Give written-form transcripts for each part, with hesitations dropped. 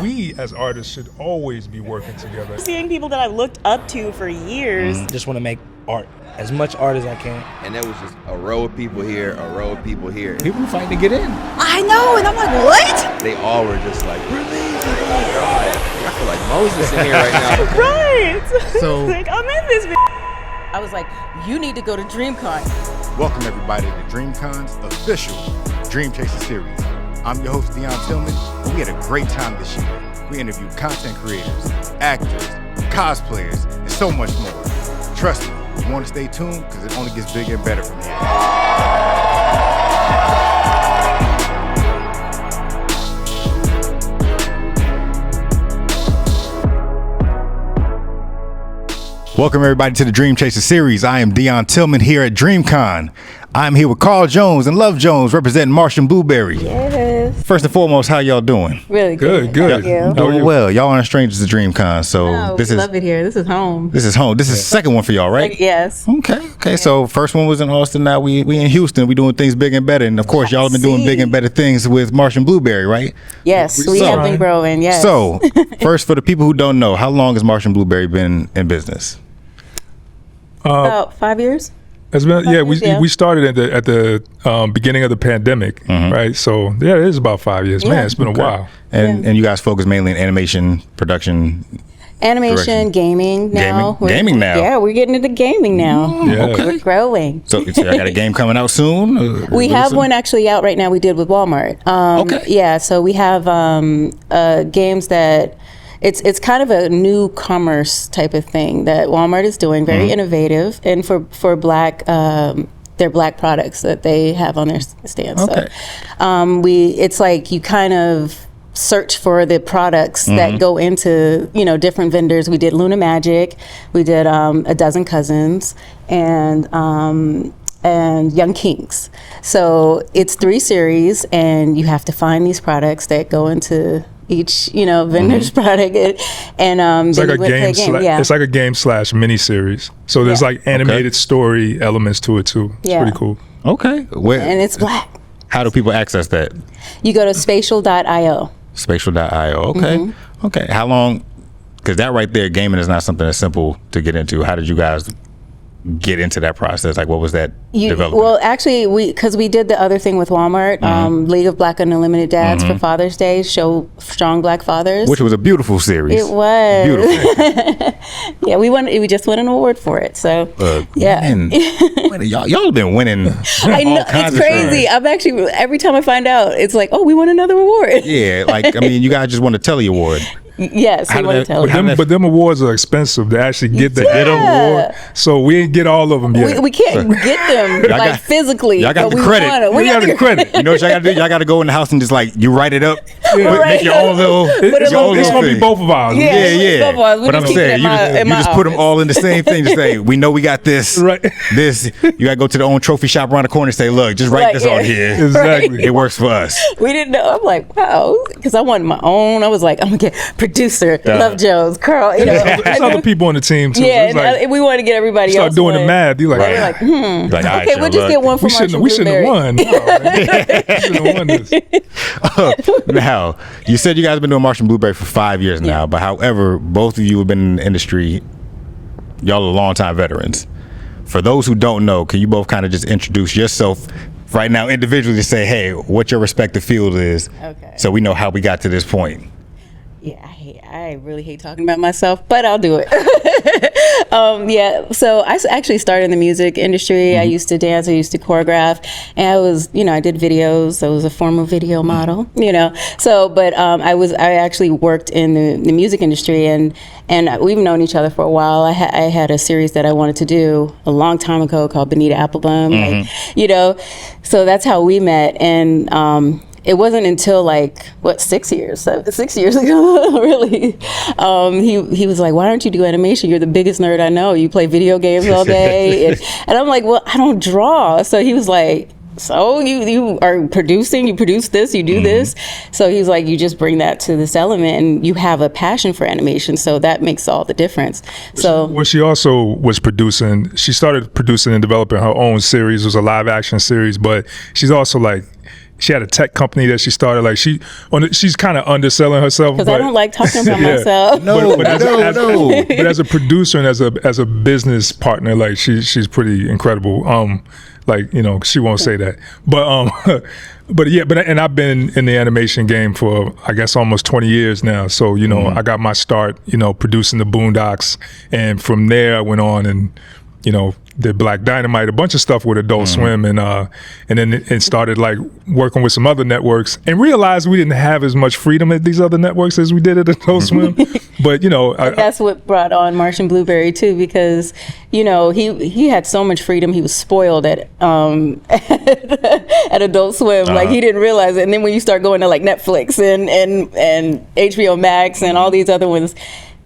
we as artists should always be working together. Seeing people that I looked up to for years. Just want to make art, as much art as I can. And there was just a row of people here, a row of people here. People fighting to get in. I know, and I'm like, what? They all were just like, I feel like Moses in here right now. Right. So like, I'm in this. I was like, you need to go to DreamCon. Welcome everybody to DreamCon's official Dream Chaser series. I'm your host, Deon Tillman, and we had a great time this year. We interviewed content creators, actors, cosplayers, and so much more. Trust me, you want to stay tuned because it only gets bigger and better from here. Welcome everybody to the Dream Chaser series. I am Deon Tillman here at DreamCon. I'm here with Carl Jones and Love Jones representing Martian Blueberry. Yes. First and foremost, how y'all doing? Really good. Good. Thank you. Doing well. Y'all aren't strangers to DreamCon, so No, this we is love it here. This is home. this is home. This is the second one for y'all, right? Yes. Okay. So first one was in Austin. Now we in Houston. We doing things big and better, and of course y'all have been doing big and better things with Martian Blueberry, right? Yes, we have been growing. Yes. So first, for the people who don't know, how long has Martian Blueberry been in business? About 5 years. It's been, Yeah. we started at the beginning of the pandemic, right? So yeah, it is about 5 years. Man, it's been a while. And you guys focus mainly in animation production. Animation, gaming now. Gaming now. Yeah, we're getting into gaming now. Yeah. Okay. We're growing. So I got a game coming out soon. We have one actually out right now. We did with Walmart. Okay. Yeah, so we have games that it's kind of a new commerce type of thing that Walmart is doing, very innovative, and for black. Their black products that they have on their stands. Okay. So, it's like you kind of search for the products that go into different vendors. We did Luna Magic, we did A Dozen Cousins, and Young Kings. So it's 3 series, and you have to find these products that go into each vendor's product, and It's like a game. It's like a game / mini series. So there's like animated story elements to it too. It's pretty cool. Okay. And it's black. How do people access that? You go to spatial.io. Spatial.io. Okay. Okay. How long? Because that right there, gaming is not something that's simple to get into. How did you guys get into that process? Like, what was that development? Well, actually, because we did the other thing with Walmart, League of Black Unlimited Dads for Father's Day, show strong black fathers. Which was a beautiful series. It was Beautiful. Yeah, we just won an award for it. So Man, y'all have been winning. I know, all kinds it's of crazy. things. I'm actually, every time I find out, it's like, oh, we won another award. Yeah, like, I mean, you guys just won a Telly Award. Yes, we want to tell But you. them awards are expensive to actually get the award. So we didn't get all of them yet. We can't get them like physically. Y'all got but the we credit. want 'em. We got the credit. You know what y'all gotta do? Y'all gotta go in the house and just like, you write it up, make your own little, It's your own going little to be thing. both of ours. Yeah. Both of us. We But just I'm keep it saying, in you my just put them office. all in the same thing. Just say, we know we got this. Right. This. You gotta go to the own trophy shop around the corner and say, look, just write Right, this yeah. on here. Exactly. It works for us. We didn't know. I'm like, wow, because I wanted my own. I was like, I'm gonna get producer, Love Jones, Carl. There's other people on the team too. Yeah, It's like, and we want to get everybody start else. doing the one. math. You're like, We're like, Like, all right, okay, we'll just get one for we shouldn't have won. No, man. We shouldn't have won this. Now, you said you guys have been doing Martian Blueberry for 5 years now, but however, both of you have been in the industry. Y'all are longtime veterans. For those who don't know, can you both kind of just introduce yourself right now individually to say, hey, what your respective field is, so we know how we got to this point? Yeah, I really hate talking about myself, but I'll do it. So I actually started in the music industry. I used to dance, I used to choreograph, and I was, I did videos. I was a former video model, So, but I actually worked in the music industry, and we've known each other for a while. I had a series that I wanted to do a long time ago called Bonita Applebum, so that's how we met, and it wasn't until 6 years? 6 years ago, really. He was like, "Why don't you do animation? You're the biggest nerd I know. You play video games all day." And I'm like, "Well, I don't draw." So he was like, "So you are producing? You produce this? You do this?" So he's like, "You just bring that to this element, and you have a passion for animation. So that makes all the difference." So Well, she also was producing. She started producing and developing her own series. It was a live action series, but she's also like, she had a tech company that she started. Like she's kind of underselling herself. Because I don't like talking about myself. But as a producer and as a business partner, like she's pretty incredible. Like, you know, she won't say that, and I've been in the animation game for, I guess, almost 20 years now. So, you know, I got my start, you know, producing the Boondocks, and from there I went on and, you know, did Black Dynamite, a bunch of stuff with Adult Swim, and then it started like working with some other networks, and realized we didn't have as much freedom at these other networks as we did at Adult Swim. But you know, that's what brought on Martian Blueberry too, because you know he had so much freedom. He was spoiled at at Adult Swim, like he didn't realize it. And then when you start going to like Netflix and HBO Max and all these other ones,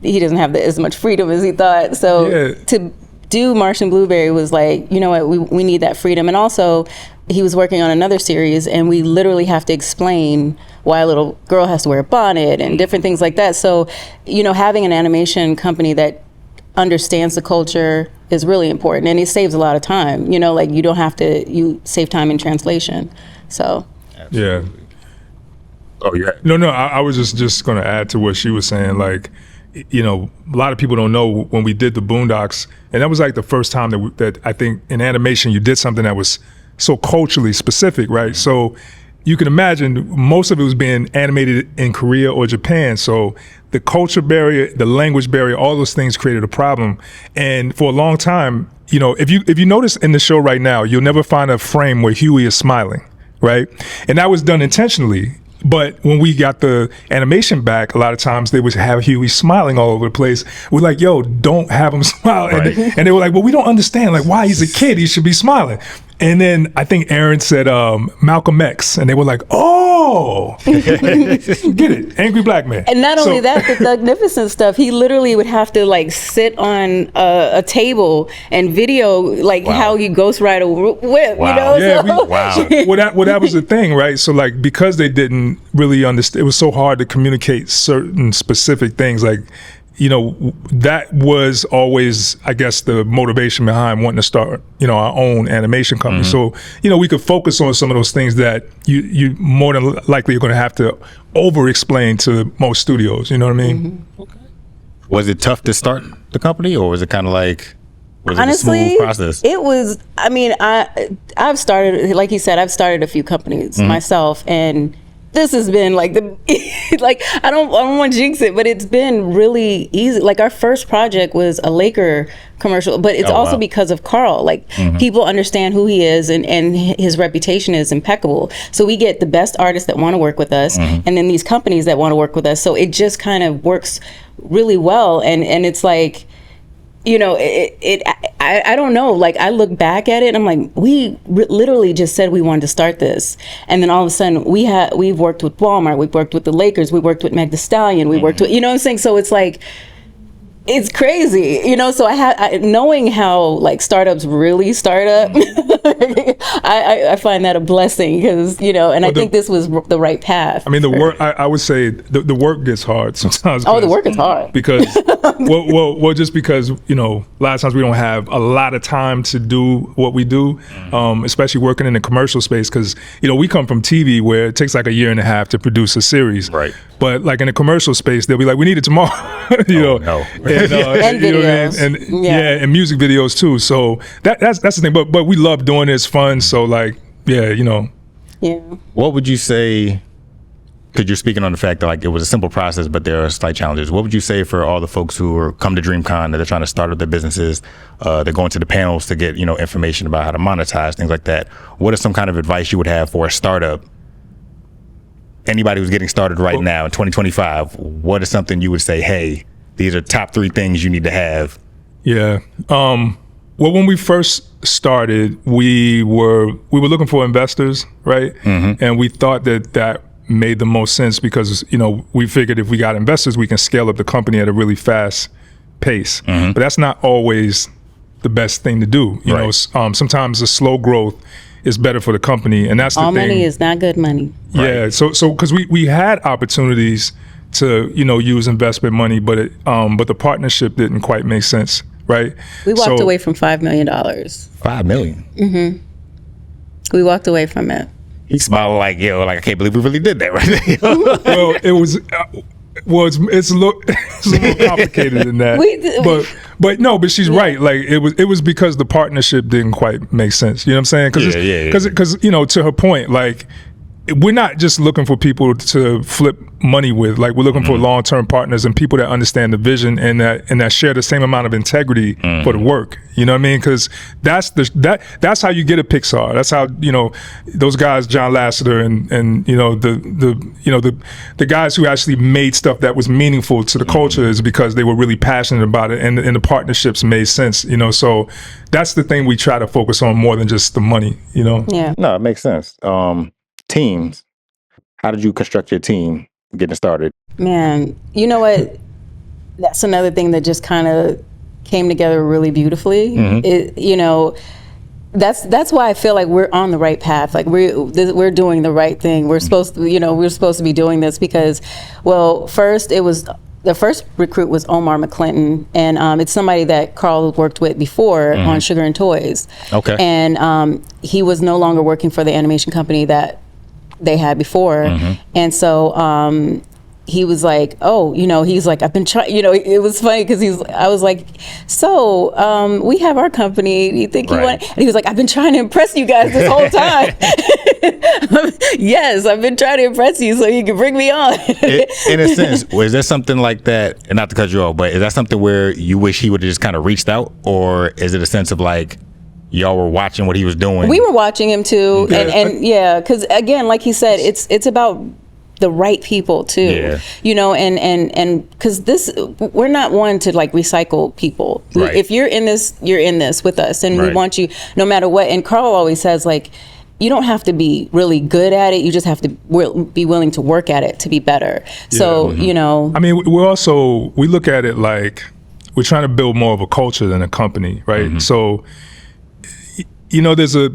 he doesn't have as much freedom as he thought. So to do Martian Blueberry was like, you know what, we need that freedom. And also, he was working on another series, and we literally have to explain why a little girl has to wear a bonnet and different things like that. So, you know, having an animation company that understands the culture is really important, and it saves a lot of time. You know, like you save time in translation. So, yeah. Oh yeah. No, I was just going to add to what she was saying, like, you know, a lot of people don't know when we did the Boondocks, and that was like the first time that I think in animation you did something that was so culturally specific, right? So you can imagine most of it was being animated in Korea or Japan. So the culture barrier, the language barrier, all those things created a problem. And for a long time, you know, if you notice in the show right now, you'll never find a frame where Huey is smiling, right? And that was done intentionally. But when we got the animation back, a lot of times they would have Huey smiling all over the place. We're like, yo, don't have him smile. Right. And they were like, well, we don't understand. Like, why? He's a kid. He should be smiling. And then I think Aaron said Malcolm X. And they were like, oh, get it. Angry black man. And not only that, the Thugnificent stuff, he literally would have to like sit on a table and video like how you ghost ride a whip, you know? Yeah, So. Well, that was the thing, right? So like, because they didn't really understand, it was so hard to communicate certain specific things. Like, you know, that was always, I guess, the motivation behind wanting to start, you know, our own animation company. So, you know, we could focus on some of those things that you more than likely are going to have to over-explain to most studios. You know what I mean? Okay. Was it tough to start the company, or was it kind of like, was honestly, it a smooth process? It was. I mean, I've started, like you said, I've started a few companies myself, and this has been like like I don't want to jinx it, but it's been really easy. Like our first project was a Laker commercial, but it's also because of Carl. Like people understand who he is, and his reputation is impeccable. So we get the best artists that want to work with us, and then these companies that want to work with us. So it just kind of works really well, and it's like, you know, I don't know. Like I look back at it and I'm like, we literally just said we wanted to start this, and then all of a sudden we've worked with Walmart, we've worked with the Lakers, we worked with Meg Thee Stallion, we worked with, you know what I'm saying? So it's like, it's crazy, you know. So knowing how like startups really start up, I find that a blessing, because you know, and I think this was the right path. I mean, the work. I would say the work gets hard sometimes. Oh, the work is hard because well, just because, you know, a lot of times we don't have a lot of time to do what we do, especially working in the commercial space. Because, you know, we come from TV where it takes like a year and a half to produce a series, right? But like in the commercial space, they'll be like, we need it tomorrow, you know. No. And you know videos, what I mean? And music videos too. So that's the thing. But we love doing it. It's fun. So like, yeah, you know. Yeah. What would you say? Because you're speaking on the fact that like it was a simple process, but there are slight challenges. What would you say for all the folks who are come to DreamCon, that they're trying to start up their businesses, they're going to the panels to get, you know, information about how to monetize, things like that? What is some kind of advice you would have for a startup? Anybody who's getting started right now in 2025, what is something you would say, hey, these are top 3 things you need to have? Yeah. Well, when we first started, we were looking for investors, right? And we thought that made the most sense because, you know, we figured if we got investors, we can scale up the company at a really fast pace. But that's not always the best thing to do. You know, sometimes the slow growth is better for the company, and that's the thing. All money is not good money. Yeah. Right. So because we had opportunities to, you know, use investment money, but the partnership didn't quite make sense, right? We walked away from $5 million. $5 million. We walked away from it. He smiled like, yo, like I can't believe we really did that right there. Well, it was. It's a little, it's a little complicated than that. But she's right. Like it was because the partnership didn't quite make sense. You know what I'm saying? Because you know, to her point, like we're not just looking for people to flip money with. Like we're looking for long-term partners and people that understand the vision and that share the same amount of integrity for the work. You know what I mean? Because that's how you get a Pixar. That's how, you know, those guys, John Lasseter and you know the guys who actually made stuff that was meaningful to the culture is because they were really passionate about it and the partnerships made sense. You know, so that's the thing we try to focus on more than just the money. You know? Yeah. No, it makes sense. Teams. How did you construct your team getting started? Man, you know what? That's another thing that just kind of came together really beautifully. You know, that's why I feel like we're on the right path. Like we're doing the right thing. We're supposed to be doing this because, well, first the first recruit was Omar McClinton, and it's somebody that Carl worked with before on Sugar and Toys. Okay. And he was no longer working for the animation company that they had before. And so he was like, oh, you know, he's like, I've been trying, you know, it was funny because I was like, so we have our company, do you think you want, and he was like, I've been trying to impress you guys this whole time. Yes, I've been trying to impress you so you can bring me on. In a sense, is there something like that, and not to cut you off, but is that something where you wish he would have just kind of reached out, or is it a sense of like, y'all were watching what he was doing? We were watching him too, and yeah, because again, like he said, it's about the right people too, you know, and because we're not one to like recycle people. If you're in this, you're in this with us, and we want you no matter what. And Carl always says, like, you don't have to be really good at it, you just have to be willing to work at it to be better. So you know, I mean, we look at it like we're trying to build more of a culture than a company, right? So you know, there's a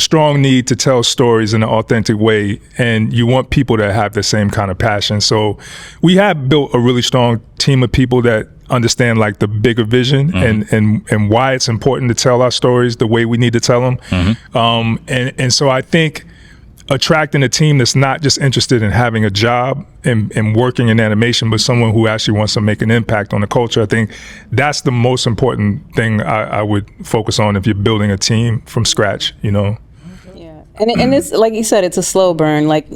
strong need to tell stories in an authentic way, and you want people that have the same kind of passion. So we have built a really strong team of people that understand like the bigger vision and why it's important to tell our stories the way we need to tell them. And so I think attracting a team that's not just interested in having a job and working in animation, but someone who actually wants to make an impact on the culture. I think that's the most important thing I would focus on if you're building a team from scratch, you know? Yeah, and it's, like you said, it's a slow burn. Like,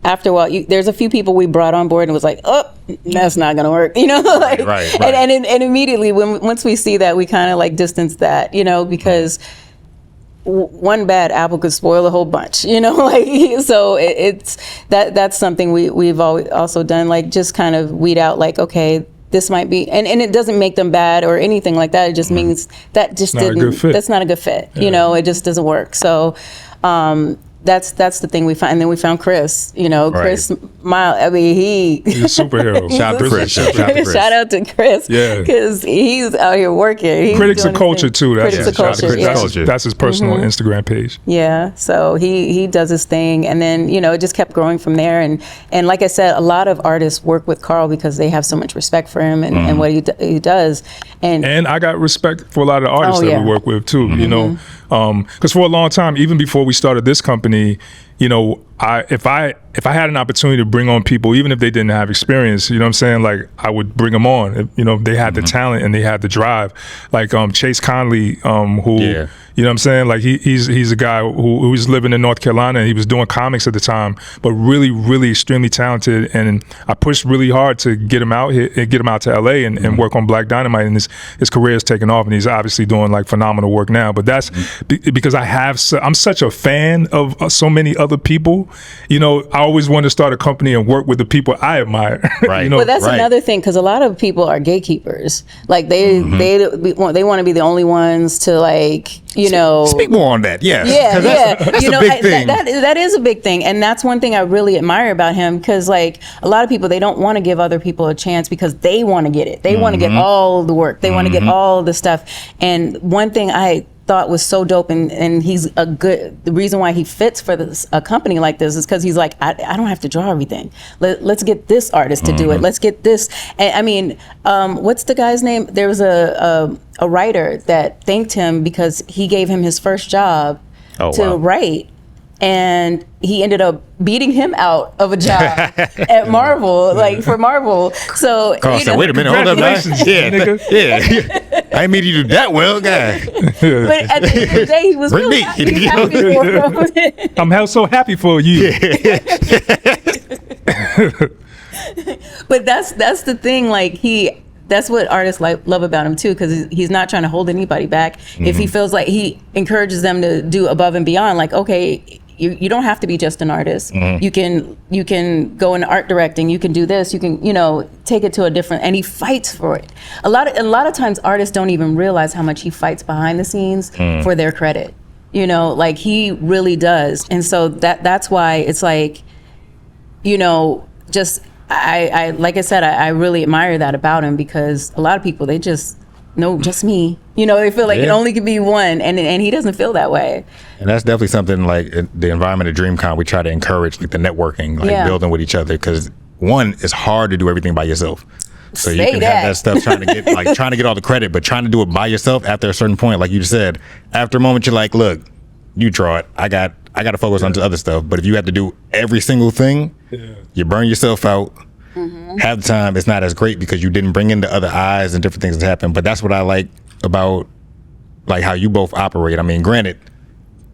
after a while, there's a few people we brought on board and was like, oh, that's not gonna work, you know? Like, right. And immediately, once we see that, we kind of like distance that, you know, because one bad apple could spoil a whole bunch, you know, like, so it's that's something we've always also done, like just kind of weed out, like, okay, this might be, and it doesn't make them bad or anything like that. It just means that just that's not a good fit, you know, it just doesn't work. So that's the thing we found. And then we found Chris, you know, Chris Miles. I mean, he's a superhero. Shout out to Chris. Shout out to Chris. Yeah. Because he's out here working. Critics of Culture too. Critics of Culture. That's his personal Instagram page. Yeah. So he does his thing. And then, you know, it just kept growing from there. And like I said, a lot of artists work with Carl because they have so much respect for him and what he does. And I got respect for a lot of the artists that we work with too, you know. Because for a long time, even before we started this company, you know, if I had an opportunity to bring on people, even if they didn't have experience, you know what I'm saying? Like, I would bring them on. If, you know, they had the talent and they had the drive. Like Chase Conley, who, you know what I'm saying? Like, he's a guy who was living in North Carolina, and he was doing comics at the time, but really, really extremely talented. And I pushed really hard to get him out here, get him out to LA and work on Black Dynamite. And his career has taken off, and he's obviously doing like phenomenal work now. But that's because I'm such a fan of so many other people. You know, I always wanted to start a company and work with the people I admire. Right. You know? Well, that's another thing, because a lot of people are gatekeepers. Like they want to be the only ones to, like, you know. Speak more on that. Yes. Yeah. That's you know, a big thing. That is a big thing, and that's one thing I really admire about him, because like a lot of people, they don't want to give other people a chance because they want to get it. They want to get all the work. They want to get all the stuff. And one thing I thought was so dope, and he's the reason why he fits for a company like this is because he's like, I don't have to draw everything. Let's get this artist to do it. Let's get this. And I mean, what's the guy's name? There was a writer that thanked him because he gave him his first job Oh, to wow. write. And he ended up beating him out of a job at Marvel, like for Marvel. So Carl said, "Wait a minute, hold up, man. Yeah, yeah. I didn't mean you do that well, guy." But at the end of the day, he was Bring really me. happy for him. I'm so happy for you. But that's the thing. Like that's what artists love about him too, because he's not trying to hold anybody back. If he feels like, he encourages them to do above and beyond. Like, okay, you don't have to be just an artist. You can go into art directing. You can do this. You can take it to a different. And he fights for it. A lot of times artists don't even realize how much he fights behind the scenes for their credit. Like he really does. And so that's why it's like, just. I like I said, I really admire that about him, because a lot of people, they just just me. They feel like it only can be one, and he doesn't feel that way. And that's definitely something, like the environment of DreamCon, we try to encourage like the networking, like building with each other, because one, it's hard to do everything by yourself. So you can have that stuff trying to get all the credit, but trying to do it by yourself after a certain point, like you just said, after a moment you're like, look, you draw it. I got to focus on the other stuff. But if you have to do every single thing, you burn yourself out. Half the time it's not as great because you didn't bring in the other eyes and different things that happen. But that's what I like about like how you both operate. I mean, granted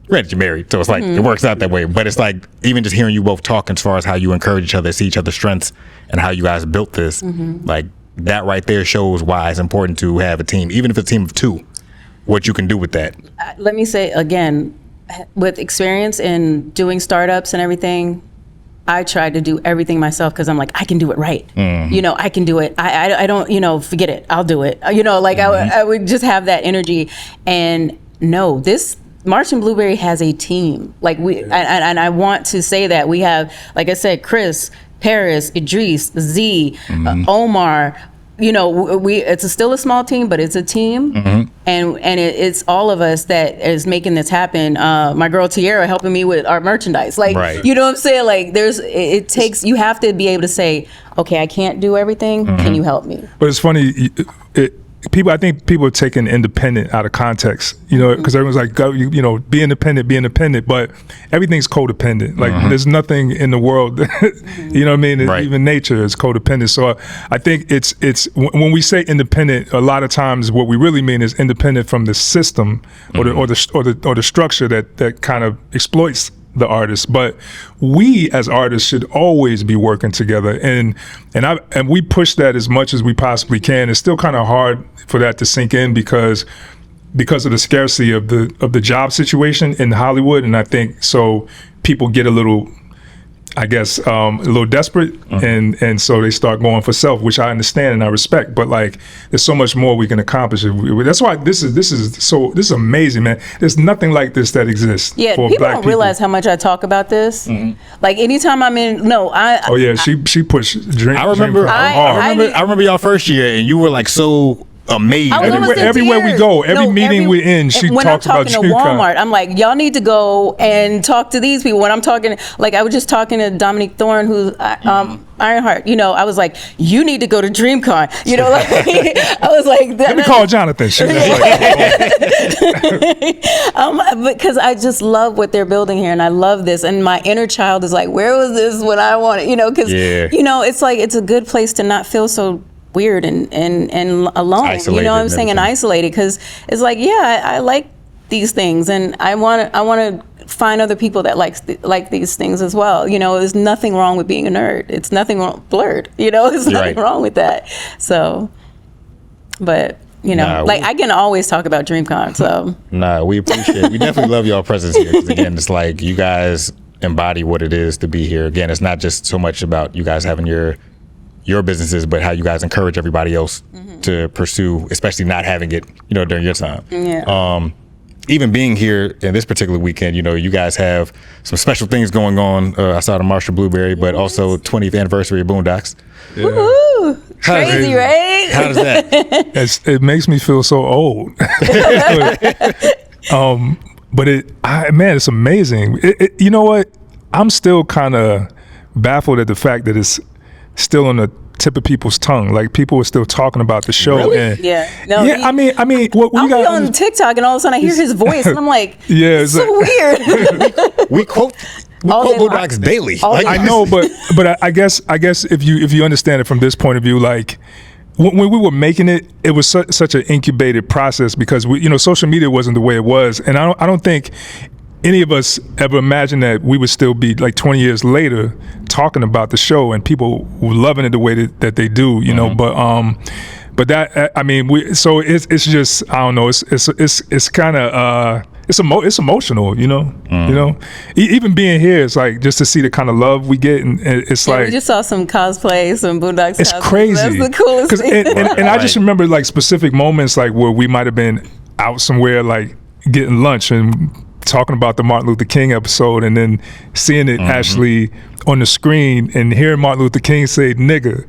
you're married, so it's like it works out that way. But it's like even just hearing you both talk as far as how you encourage each other, see each other's strengths, and how you guys built this, like that right there shows why it's important to have a team, even if it's a team of two, what you can do with that. Let me say again, with experience in doing startups and everything, I tried to do everything myself because I'm like, I can do it right. I can do it. I don't, forget it. I'll do it. I would just have that energy. And no, this Martian Blueberry has a team. Like and I want to say that we have, like I said, Chris, Paris, Idris, Z, Omar. It's still a small team, but it's a team, and it's all of us that is making this happen. My girl Tiara helping me with our merchandise, like you know what I'm saying. Like it takes, you have to be able to say, okay, I can't do everything. Can you help me? But it's funny. I think people are taking independent out of context, because everyone's like, go, be independent, but everything's codependent. Like there's nothing in the world, you know what I mean? Even nature is codependent. So I think it's when we say independent, a lot of times what we really mean is independent from the system or the structure that kind of exploits the artist. But we as artists should always be working together, and we push that as much as we possibly can. It's still kind of hard for that to sink in because of the scarcity of the job situation in Hollywood, and I think so people get a little, I guess, a little desperate, and so they start going for self, which I understand and I respect. But like, there's so much more we can accomplish. That's why this is amazing, man. There's nothing like this that exists. Yeah, for people Black don't realize how much I talk about this. Like anytime I'm in, she pushed Dream. I remember hard. I remember y'all first year, and you were like so amazed. Everywhere we go, every meeting we're in, she talks about DreamCon. When I'm talking to Walmart, I'm like, y'all need to go and talk to these people. When I'm talking, like I was just talking to Dominique Thorne, who's Ironheart. I was like, you need to go to DreamCon. I was like, let me call Jonathan. Because I just love what they're building here, and I love this. And my inner child is like, where was this when I wanted? Because it's like, it's a good place to not feel so weird and alone, isolated, what I'm saying, and isolated, because it's like, I like these things, and I want to find other people that like these things as well. There's nothing wrong with being a nerd. It's nothing wrong, blurred. There's nothing wrong with that. So, but I can always talk about DreamCon. So we appreciate. We definitely love y'all presence here, because again, it's like you guys embody what it is to be here. Again, it's not just so much about you guys having your businesses, but how you guys encourage everybody else to pursue, especially not having it, during your time. Even being here in this particular weekend, you guys have some special things going on. I saw the Martian Blueberry, but also 20th anniversary of Boondocks. Woohoo! Crazy, right? How does that? It makes me feel so old. But it's amazing. You know what? I'm still kind of baffled at the fact that it's still on the tip of people's tongue. Like people were still talking about the show. Really? And Yeah. No, yeah, I mean, what I'll you be got on TikTok and all of a sudden I hear his voice and I'm like, Yeah, it's it's so weird. We quote All day long. Boondocks daily. All day I know, but I guess if you understand it from this point of view, like when we were making it, it was such an incubated process because social media wasn't the way it was, and I don't think any of us ever imagined that we would still be like 20 years later talking about the show and people were loving it the way that they do, you know. But that I mean, it's just I don't know. It's kind of it's emotional, you know. You know, even being here, it's like just to see the kind of love we get, and it's like we just saw some cosplay, some Boondocks. it's cosplay. crazy. That's the coolest thing. And I just remember like specific moments like where we might have been out somewhere like getting lunch and talking about the Martin Luther King episode and then seeing it actually on the screen and hearing Martin Luther King say nigga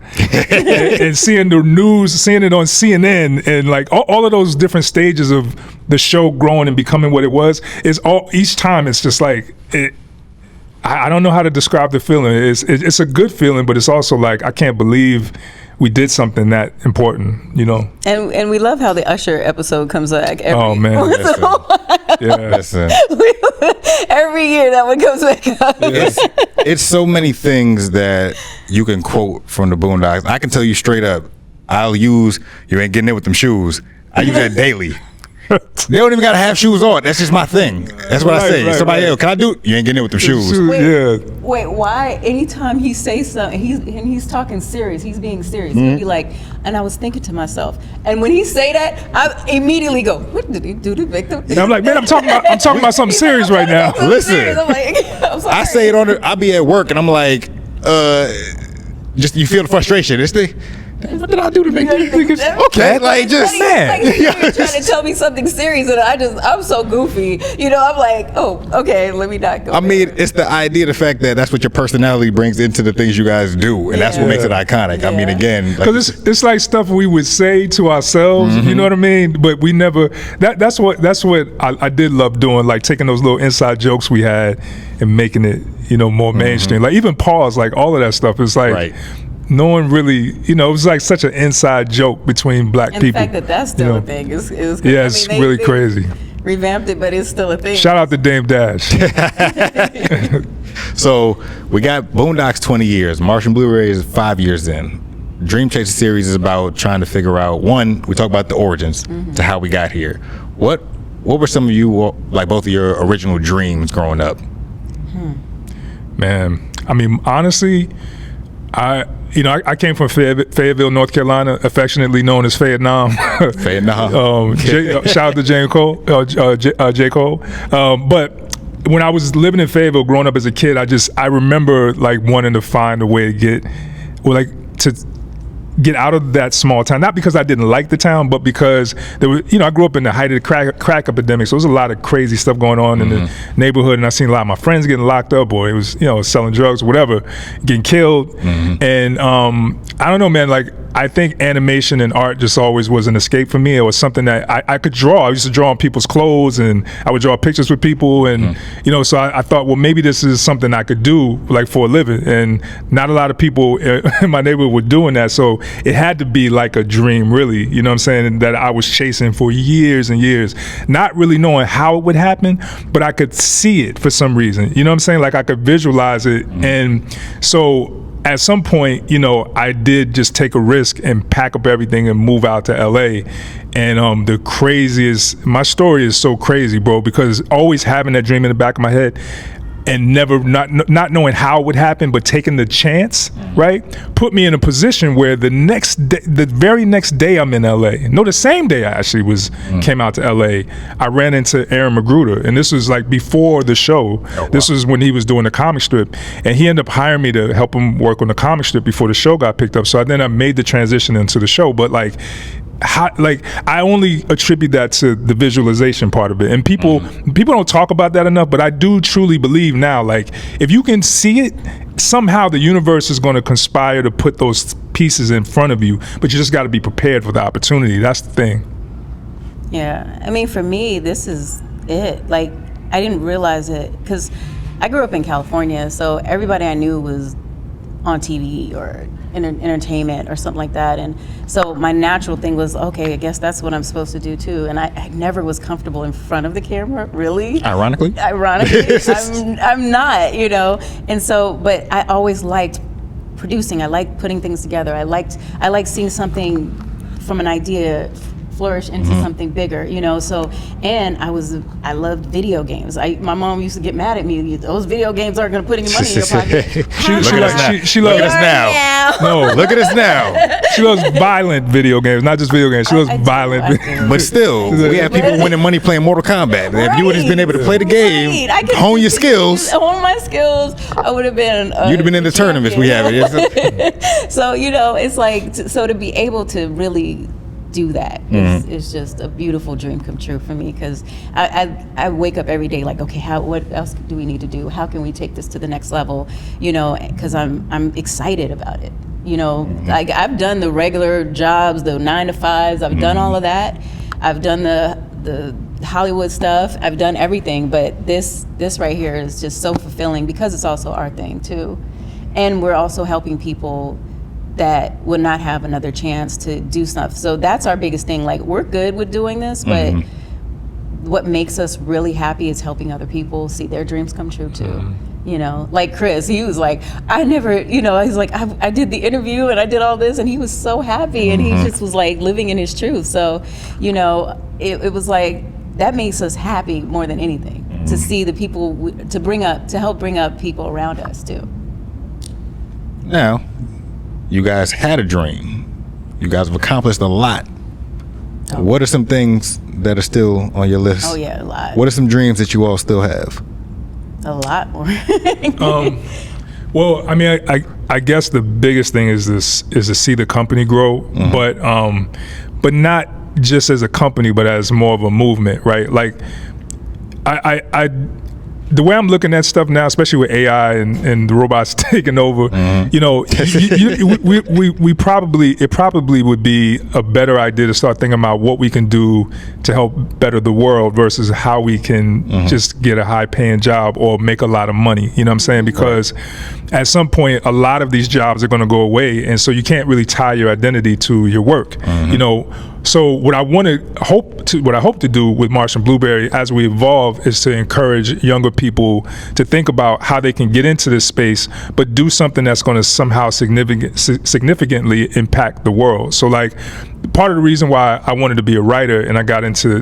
and seeing the news, seeing it on CNN and like all of those different stages of the show growing and becoming what it was is all each time it's just like I don't know how to describe the feeling. It's a good feeling, but it's also like I can't believe we did something that important, you know. And we love how the Usher episode comes back every Listen. every year that one comes back up. It's so many things that you can quote from the Boondocks. I can tell you straight up, I'll use "you ain't getting in with them shoes." I use that daily. They don't even gotta have shoes on. That's just my thing. That's what I say. Somebody else, can I do it? You ain't getting in with them shoes. Wait, why? Anytime he says something, he's talking serious. He's being serious. He'll be like, and I was thinking to myself, and when he say that, I immediately go, what did he do to make them? And I'm like, man, I'm talking about something serious right now. Listen, I'm like, I'm sorry. I say it I'll be at work and I'm like, just you feel the frustration. It's the what did I do to make you okay? Like just He's trying to tell me something serious, and I'm so goofy. You know, I'm like, oh, okay, let me not go. I mean, it's the idea, the fact that that's what your personality brings into the things you guys do, and that's what makes it iconic. I mean, again, because it's like stuff we would say to ourselves, you know what I mean? But we never. That's what I did love doing, like taking those little inside jokes we had and making it, more mainstream. Like even pause, like all of that stuff is like. Right. No one really, it was like such an inside joke between black and people. the fact that that's still a thing is yeah, it's really crazy. Revamped it, but it's still a thing. Shout out to Dame Dash. So we got Boondocks 20 years. Martian Blueberry is 5 years in. Dream Chaser series is about trying to figure out, one, we talk about the origins to how we got here. What were some of you, like both of your original dreams growing up? Man, I mean, honestly, I came from Fayetteville, North Carolina, affectionately known as Vietnam. Vietnam. Shout out to J. Cole. But when I was living in Fayetteville, growing up as a kid, I remember like wanting to find a way to get out of that small town, not because I didn't like the town, but because there was, I grew up in the height of the crack epidemic, so there was a lot of crazy stuff going on in the neighborhood, and I seen a lot of my friends getting locked up, or it was, selling drugs, whatever, getting killed, and I don't know, man, like I think animation and art just always was an escape for me. It was something that I could draw. I used to draw on people's clothes, and I would draw pictures with people, and so I thought, well, maybe this is something I could do like for a living, and not a lot of people in my neighborhood were doing that, so it had to be like a dream, really, you know what I'm saying, that I was chasing for years and years, not really knowing how it would happen, but I could see it for some reason, you know what I'm saying, like I could visualize it, and so at some point, I did just take a risk and pack up everything and move out to LA. And the craziest, my story is so crazy, bro, because always having that dream in the back of my head and never not knowing how it would happen, but taking the chance, right, put me in a position where the very next day I'm in LA. No, the same day I actually came out to LA, I ran into Aaron Magruder, and this was like before the show. Oh, wow. This was when he was doing the comic strip, and he ended up hiring me to help him work on the comic strip before the show got picked up. So then I made the transition into the show, but like I only attribute that to the visualization part of it, and people don't talk about that enough, but I do truly believe now, like if you can see it, somehow the universe is going to conspire to put those pieces in front of you, but you just got to be prepared for the opportunity. That's the thing. Yeah, I mean, for me, this is it. Like, I didn't realize it because I grew up in California, so everybody I knew was on TV or entertainment or something like that. And so my natural thing was, okay, I guess that's what I'm supposed to do too. And I never was comfortable in front of the camera, really. Ironically, I'm not, you know. And so, but I always liked producing. I liked putting things together. I liked seeing something from an idea flourish into something bigger, you know. So, and I loved video games. My mom used to get mad at me. Those video games aren't going to put any money in your pocket. She loves us now. No, look at us now. She loves violent video games, not just video games. She loves violent. but still, we have people winning money playing Mortal Kombat. If you would have been able to play the game, hone your skills, hone my skills, I would have been. You'd have been in the tournaments we have it. So, you know, it's like, so to be able to really do that is just a beautiful dream come true for me, because I wake up every day like, okay, what else do we need to do? How can we take this to the next level? You know, because I'm excited about it. You know, like I've done the regular jobs, the 9 to 5s. I've done all of that. I've done the Hollywood stuff. I've done everything, but this right here is just so fulfilling because it's also our thing too, and we're also helping people that would not have another chance to do stuff. So that's our biggest thing. Like, we're good with doing this, but what makes us really happy is helping other people see their dreams come true too. You know, like Chris, he was like, I never, you know, he's like, I did the interview and I did all this, and he was so happy, and he just was like living in his truth. So, you know, it was like, that makes us happy more than anything, to see the people, to help bring up people around us too. Now, you guys had a dream. You guys have accomplished a lot. What are some things that are still on your list? Oh yeah, a lot. What are some dreams that you all still have? A lot more. Well, I mean, I guess the biggest thing is to see the company grow, but not just as a company, but as more of a movement, right? Like, I the way I'm looking at stuff now, especially with AI and the robots taking over, you know, it probably would be a better idea to start thinking about what we can do to help better the world versus how we can just get a high paying job or make a lot of money. You know what I'm saying? Because at some point, a lot of these jobs are going to go away, and so you can't really tie your identity to your work. You know, so what I hope to do with Martian Blueberry as we evolve is to encourage younger people to think about how they can get into this space, but do something that's going to somehow significantly impact the world. So, like, part of the reason why I wanted to be a writer and I got into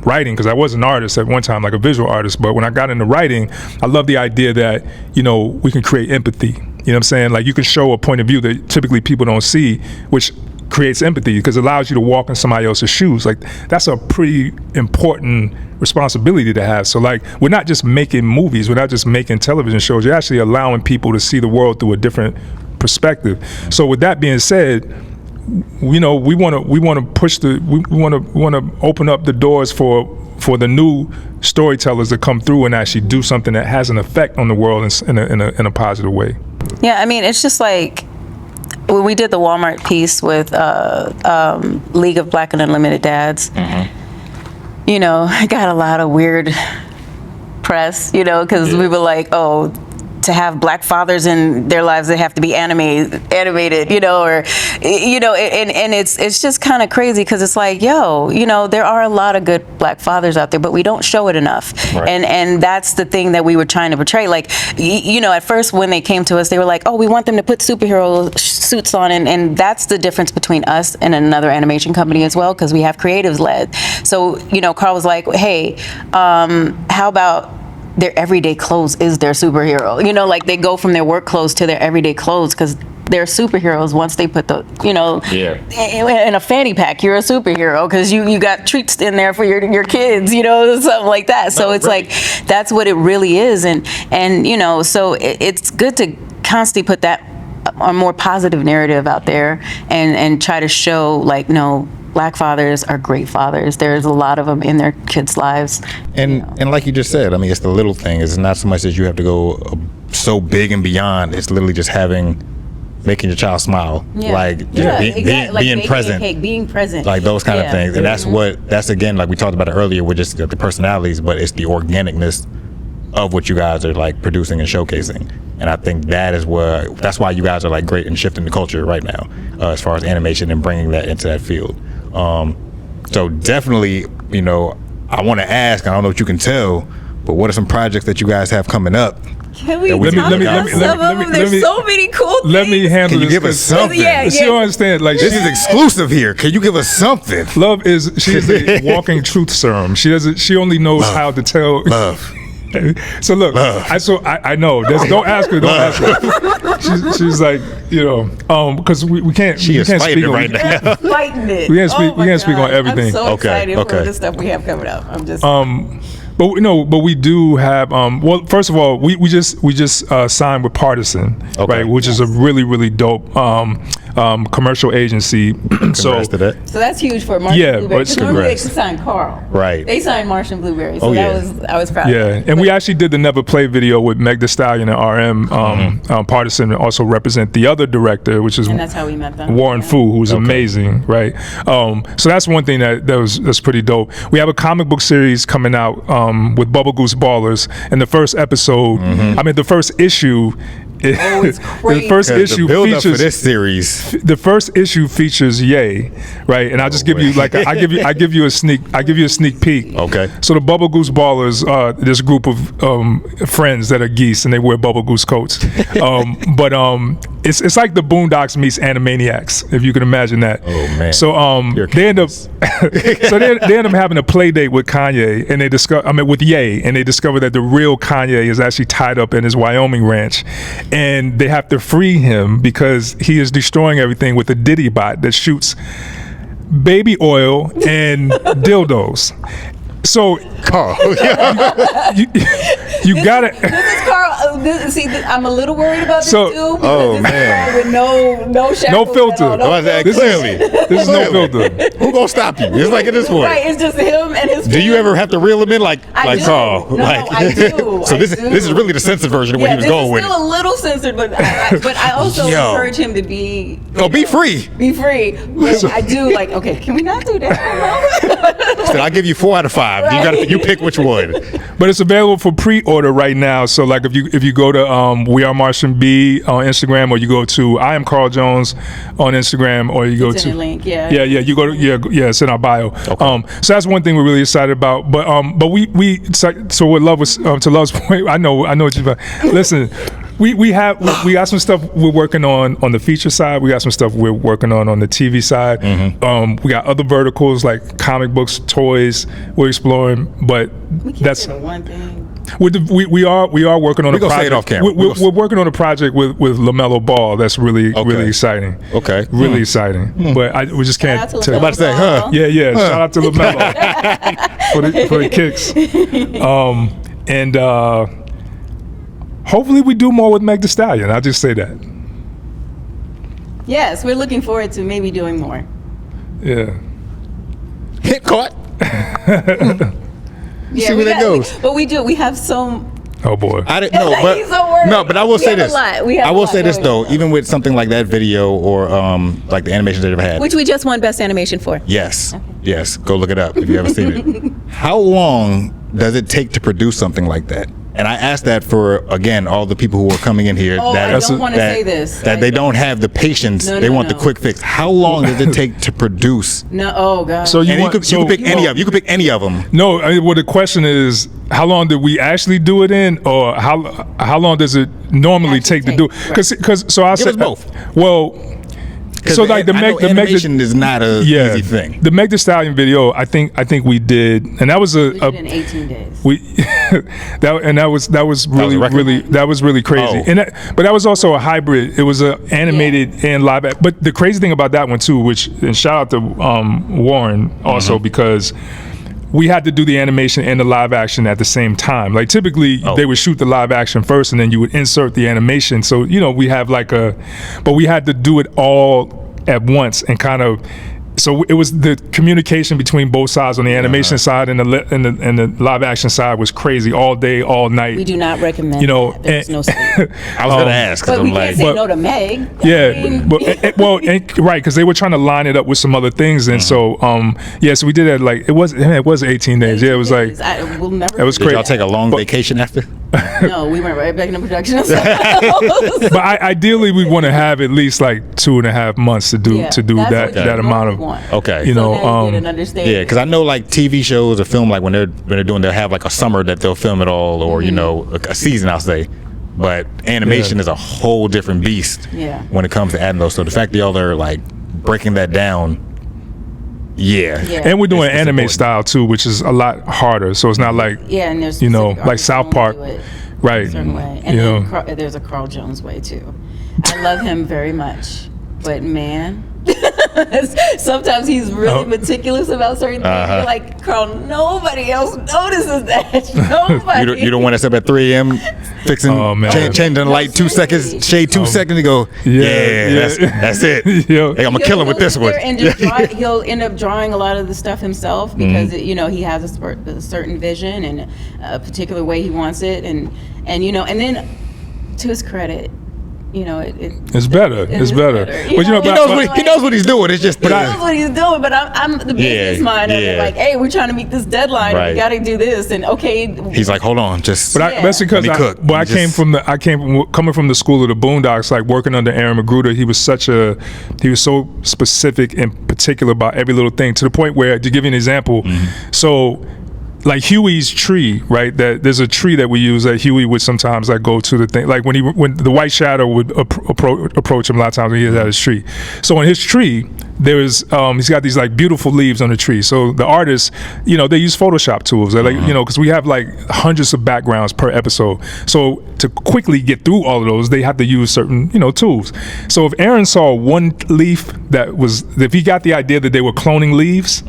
writing, because I was an artist at one time, like a visual artist, but when I got into writing, I love the idea that, you know, we can create empathy. You know what I'm saying? Like, you can show a point of view that typically people don't see, which creates empathy because it allows you to walk in somebody else's shoes. Like, that's a pretty important responsibility to have. So, like, we're not just making movies, we're not just making television shows, you're actually allowing people to see the world through a different perspective. So with that being said, you know, we want to open up the doors for the new storytellers to come through and actually do something that has an effect on the world in a positive way. Yeah, I mean, it's just like when we did the Walmart piece with League of Black and Unlimited Dads. You know, I got a lot of weird press, you know, because we were like, oh, to have Black fathers in their lives, they have to be animated, you know, or, you know, and it's just kind of crazy because it's like, yo, you know, there are a lot of good Black fathers out there, but we don't show it enough. Right. And that's the thing that we were trying to portray. Like, you know, at first when they came to us, they were like, oh, we want them to put superhero suits on. And that's the difference between us and another animation company as well, because we have creatives led. So, you know, Carl was like, hey, how about their everyday clothes is their superhero? You know, like they go from their work clothes to their everyday clothes because they're superheroes once they put the, you know, in a fanny pack, you're a superhero because you got treats in there for your kids, you know, something like that. So it's like, that's what it really is. And you know, so it's good to constantly put that a more positive narrative out there and try to show, like, no, Black fathers are great fathers. There's a lot of them in their kids' lives. And like you just said, I mean, it's the little thing. It's not so much that you have to go so big and beyond. It's literally just making your child smile, like being present, being present, like those kind of things. And that's again, like we talked about it earlier, with just the personalities, but it's the organicness of what you guys are like producing and showcasing. And I think that's why you guys are like great in shifting the culture right now, as far as animation and bringing that into that field. So definitely, you know, I want to ask, I don't know what you can tell, but what are some projects that you guys have coming up? Can we Let me- talk let me- about let me- some let of me- them? let There's me- so many cool things. Let me handle Can you this. give us 'cause something? Yeah, She don't understand. Like This is exclusive here. Can you give us something? Love is she is a walking truth serum. She only knows how to tell. Love. So look, Love. I know. Don't ask her. Don't ask her. She's like, you know, because we can't. She we is can't fighting speak it on, right now. Fighting it. We can't speak- Oh we my can't speak on God. everything. I'm so Okay, excited okay. for the stuff we have coming up. I'm just. But you know, but we do have. Well, first of all, we just signed with Partisan, Okay. right? Which is a really dope commercial agency. Congrats to that. So that's huge for Martian Yeah, Blueberry. but 'Cause normally they congrats. just sign Carl. Right. They signed Martian Blueberry. So Oh, yeah. I was proud. Yeah, of that. and we actually did the Never Play video with Meg Thee Stallion and RM. Partisan also represent the other director, which is And that's how we met them. Warren Yeah. Fu, who's amazing, right? So that's one thing that's pretty dope. We have a comic book series coming out with Bubble Goose Ballers, and the first episode, I mean, the first issue. Oh, it's the crazy. first 'Cause issue the build up for features this series. the first issue features Ye, right? And I'll just give you like I give you a sneak peek. Okay. So the Bubble Goose Ballers are this group of friends that are geese and they wear Bubble Goose coats. But it's like the Boondocks meets Animaniacs, if you can imagine that. Oh, man. So You're they end up they end up having a play date with Kanye and they with Ye, and they discover that the real Kanye is actually tied up in his Wyoming ranch. And they have to free him because he is destroying everything with a Diddy bot that shoots baby oil and dildos. So Carl. you got it. This is Carl. I'm a little worried about this So- too. Because Oh, this is man. Carl with no shackles No at filter. all, I was like, This is- clearly. This is no filter. Who gonna stop you? It's like at this point. Right, it's just him and his. Do you ever have to reel him in like I do. Carl? No, I do. So I this do. is really the censored version of what he was this going is with. still a little censored, but I also Yo. encourage him to be. Oh, be free. Be free. But I do like. Okay, can we not do that? Said I'll give you 4 out of 5. You pick which one. But it's available for pre-order right now. So like if you go to We Are Martian B on Instagram, or you go to I Am Carl Jones on Instagram, or you go It's to in the link, yeah. yeah, you go to it's in our bio. So that's one thing we're really excited about. But we so with Love was to Love's point. I know what you're about. Listen. We got some stuff we're working on the feature side. We got some stuff we're working on the TV side. We got other verticals like comic books, toys. We're exploring, but We can't that's say the one thing. we are working on We a gonna say project. it off camera. We're working on a project with LaMelo Ball. That's really exciting. Okay. Really exciting. But we just Shout can't. out to tell- I'm about to say, huh? Yeah. Shout out to LaMelo for the kicks. And hopefully we do more with Meg Thee Stallion. I'll just say that. Yes, we're looking forward to maybe doing more. Yeah. Hit caught. Yeah, See where that goes. But we do. We have some. Oh boy. I didn't know, but He's so worried. no, but I will We say have a this. lot. We have I a will lot say this going though, on. even with something like that video or like the animations that you've had. Which we just won Best Animation for. Yes, yes. Go look it up if you haven't seen it. How long does it take to produce something like that? And I asked that for, again, all the people who are coming in here Oh, that, I don't want to say this. that they don't have the patience. No, They no, want the no. quick fix. How long does it take to produce? No, oh god. So And you want- could so- pick any of them. You could pick any of them. No, I mean, well, the question is, how long did we actually do it in, or how long does it normally Actually take to do? take, Because so I said us both. Well, so like the I know Meg the animation is not a easy thing. The Meg Thee Stallion video, I think we did, and that was we did in 18 days. we that was really a record? really crazy. Oh. And but that was also a hybrid. It was a animated and live. But the crazy thing about that one too, and shout out to Warren also Mm-hmm. because we had to do the animation and the live action at the same time. Like typically Oh. they would shoot the live action first and then you would insert the animation. So, we have but we had to do it all at once and kind of so it was the communication between both sides on the animation side and the live action side was crazy all day, all night. We do not recommend. You know, that. There's no sleep. I was gonna ask because But we I'm can't like, say no to Meg. Yeah, right, because they were trying to line it up with some other things, and so so we did it like it was 18 days. Yeah, it was like We'll never. it was did crazy. y'all take a long vacation after? No, we went right back into production. But ideally, we want to have at least like 2.5 months to do That's that what that you amount of want. Okay. you know Now you get an understanding. Yeah, because I know like TV shows or film, like when they're doing, they'll have like a summer that they'll film it all, or you know, a season, I'll say. But animation is a whole different beast. Yeah. When it comes to adding those, so the fact that y'all are like breaking that down, Yeah. And we're doing It's anime important. style too, which is a lot harder. So it's not like Yeah, and there's you know, specific like artists South who only Park, do it right? a certain way. And You then know, there's a Carl Jones way too. I love him very much, but man, sometimes he's really meticulous about certain things. You're like, Carl, nobody else notices that. Nobody. you don't want us up at 3 a.m. fixing, Oh, man. changing the light 2 seconds, shade 2 seconds to go. yeah. That's it. Yo. Hey, I'm gonna kill him with this one. And just he'll end up drawing a lot of the stuff himself because you know he has a certain vision and a particular way he wants it, and you know, and then to his credit, you know, It's better. It's better. But you know, He knows what he's doing. It's just, he knows what he's doing, but I'm the business mind of it. Like, hey, we're trying to meet this deadline. Right. And we got to do this, and okay. he's like, hold on, just. But that's because Let me cook. I came coming from the school of the Boondocks, like working under Aaron Magruder. He was so specific and particular about every little thing, to the point where, to give you an example, so like Huey's tree, right? That there's a tree that we use that Huey would sometimes like go to the thing, like when the white shadow would approach him a lot of times when he was at his tree. So on his tree, there is he's got these like beautiful leaves on the tree. So the artists, you know, they use Photoshop tools. They're like, you know, because we have like hundreds of backgrounds per episode. So to quickly get through all of those, they have to use certain, you know, tools. So if Aaron saw one leaf if he got the idea that they were cloning leaves,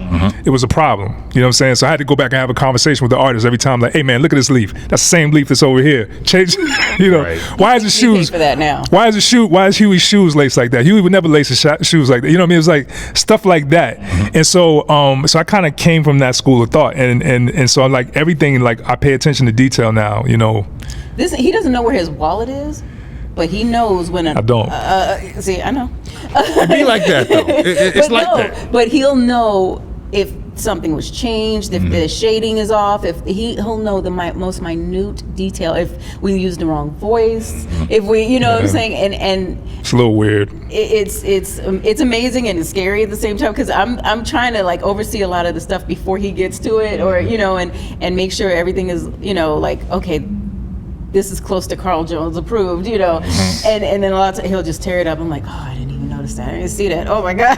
it was a problem. You know what I'm saying? So I had to go back and have a conversation with the artist every time, like, hey man, look at this leaf. That's the same leaf that's over here. Change, you know, Right. why is his You pay shoes for that now. Why is Huey's shoes laced like that? Huey would never lace his shoes like that. You know what I mean? It was like stuff like that. And so so I kind of came from that school of thought, and so I'm like everything, like I pay attention to detail now, you know. He doesn't know where his wallet is, but he knows when I don't. See, I know. Be like that though. It's But like no, that. But he'll know if something was changed, if the shading is off, if he'll know the most minute detail, if we used the wrong voice, if we, you know what I'm saying, and It's a little weird. it's amazing and it's scary at the same time, because I'm trying to like oversee a lot of the stuff before he gets to it, or you know, and make sure everything is, you know, like, okay, this is close to Carl Jones approved, you know, and then a lot of times he'll just tear it up. I'm like, oh, I didn't even notice that. I didn't see that. Oh my God.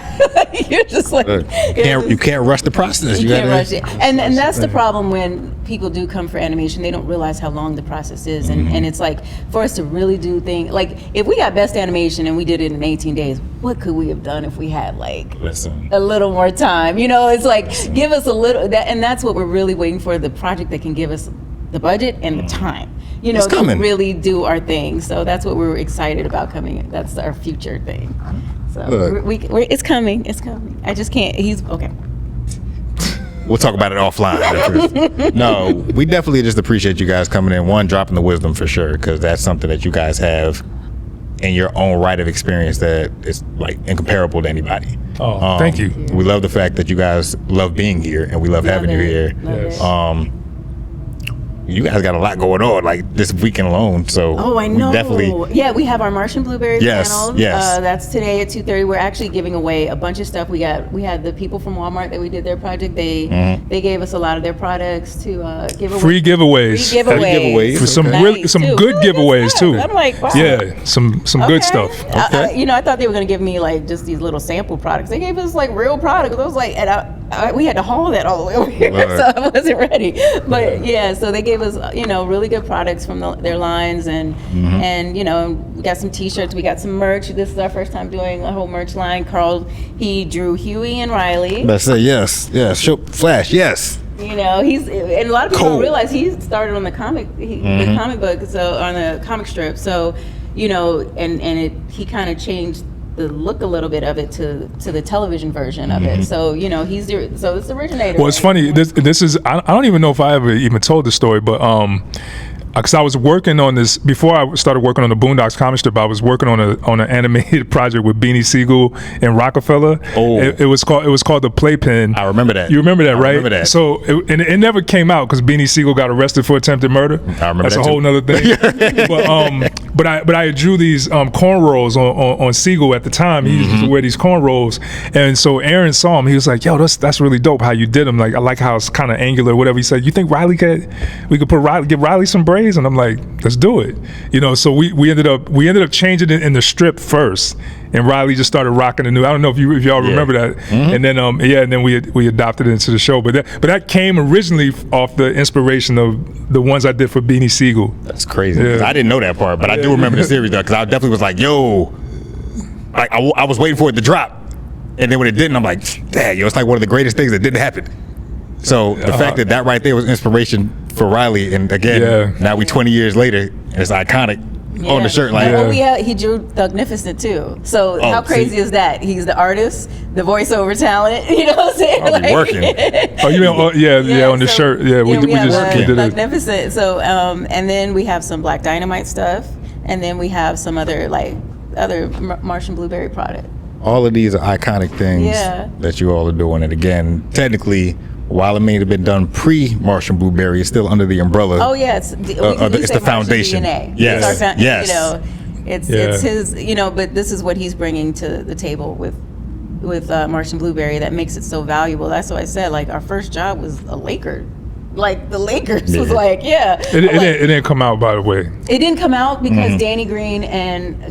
You're just like, You can't rush the process. you can't gotta- rush it. And that's the problem when people do come for animation. They don't realize how long the process is. And it's like, for us to really do things, like if we got best animation and we did it in 18 days, what could we have done if we had like Listen. a little more time? You know, it's like, give us a little, and that's what we're really waiting for, the project that can give us the budget and the time. You know, It's coming. to really do our thing. So that's what we're excited about coming. That's our future thing. So Look. it's coming. It's coming. I just can't. He's okay. We'll talk about it offline. No, we definitely just appreciate you guys coming in. One, dropping the wisdom for sure, because that's something that you guys have in your own right of experience that is like incomparable to anybody. Oh, thank you. We love the fact that you guys love being here, and we love having you here. Love it. You guys got a lot going on, like this weekend alone. So Oh, I we know. definitely. Yeah, we have our Martian Blueberry Yes, panel. yes. That's today at 2:30. We're actually giving away a bunch of stuff. We had the people from Walmart that we did their project. They gave us a lot of their products to give away. Free giveaways. Free giveaways. For some Nice, really some too. good Really giveaways stuff. too. I'm like, wow. Yeah, some good stuff. Okay. You know, I thought they were going to give me like just these little sample products. They gave us like real products. I was like, and we had to haul that all the way over here, Right. so I wasn't ready. But yeah, so they gave us, you know, really good products from their lines, and you know, we got some T-shirts, we got some merch. This is our first time doing a whole merch line. Carl, he drew Huey and Riley. Let's say yes. Show Flash. Yes. You know, and a lot of people Cool. don't realize he started on the comic book, so on the comic strip. So, you know, and he kind of changed the look a little bit of it to the television version of it. So so it's the originator. Well, it's funny. This is I don't even know if I ever even told the story, but because I was working on this before I started working on the Boondocks comic strip. I was working on an animated project with Beanie Siegel and Rockefeller. Oh. It was called The Playpen. I remember that. You remember that, right? I remember that. So it never came out because Beanie Siegel got arrested for attempted murder. I remember That's that a whole too. nother thing. but I drew these cornrows on Siegel at the time. He used to wear these cornrows, and so Aaron saw him. He was like, "Yo, that's really dope how you did them. Like I like how it's kind of angular, whatever." He said, "You think we could give Riley some braids?" And I'm like, "Let's do it." So we ended up changing it in the strip first, and Riley just started rocking the new. I don't know if y'all remember that. And then and then we adopted it into the show. But that came originally off the inspiration of the ones I did for Beanie Siegel. That's crazy. Yeah. I didn't know that part, but I do remember the series though, because I definitely was like, "Yo," like I was waiting for it to drop, and then when it didn't, I'm like, "Dang, yo, it's like one of the greatest things that didn't happen." So the fact that right there was inspiration for Riley, and again, now we 20 years later, and it's iconic on the shirt. Like, he drew Thugnificent too. So how crazy see? is that? He's the artist, the voiceover talent. You know what I'm saying? I'll be working. Oh, you mean on the shirt? Yeah, we just did it. Thugnificent. So and then we have some Black Dynamite stuff, and then we have some other Martian Blueberry product. all of these are iconic things that you all are doing. And again, technically, while it may have been done pre-Martian Blueberry, it's still under the umbrella. Oh yeah, it's the foundation. DNA. Yes, yes. It's his. But this is what he's bringing to the table with Martian Blueberry that makes it so valuable. That's why I said our first job was a Laker. The Lakers was It didn't come out, by the way. It didn't come out because Danny Green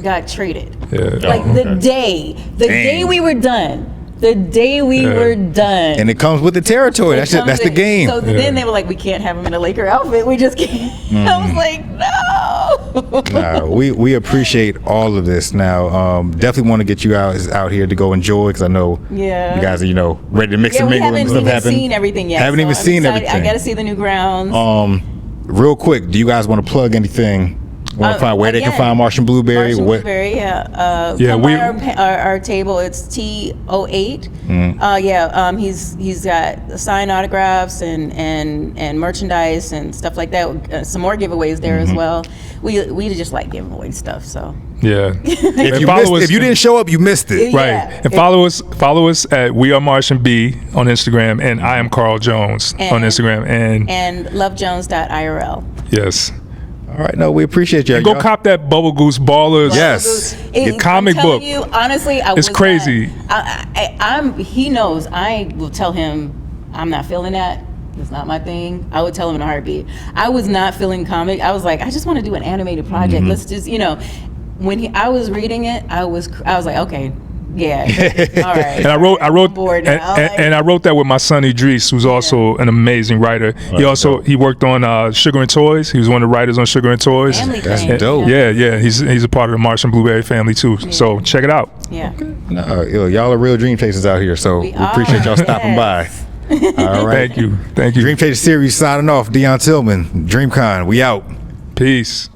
got traded. Yeah. The day we were done. The day we were done. And it comes with the territory. That's the game. So then they were like, we can't have him in a Laker outfit. We just can't. I was like, no. Nah, we appreciate all of this. Now, definitely want to get you out here to go enjoy, because I know you guys are ready to mix and mingle and stuff happen. We haven't even seen everything yet. Haven't even seen everything. I got to see the new grounds. Real quick, do you guys want to plug anything? Want to find where they can find Martian Blueberry? Martian Blueberry, come by our table. It's T08. He's got signed autographs and merchandise and stuff like that. Some more giveaways there as well. We just like giving away stuff. So if you didn't show up, you missed it. Right. And follow us at We Are Martian B on Instagram, and I am Carl Jones on Instagram, and lovejones.irl. Yes. All right, no, we appreciate you. And go cop that Bubble Goose Ballers. Yes. Your comic book. You, honestly, it's crazy. He knows. I will tell him I'm not feeling that. It's not my thing. I would tell him in a heartbeat. I was not feeling comic. I was like, I just want to do an animated project. Let's just, when I was reading it, I was like, okay. Yeah. All right. And I wrote and I wrote that with my son Idris, who's also an amazing writer. He worked on Sugar and Toys. He was one of the writers on Sugar and Toys. That's dope. Yeah. He's a part of the Martian Blueberry family too. Yeah. So check it out. Yeah. Y'all are real dream chasers out here. So we appreciate y'all stopping by. All right. Thank you. Dream Chaser Series signing off. Deion Tillman, DreamCon. We out. Peace.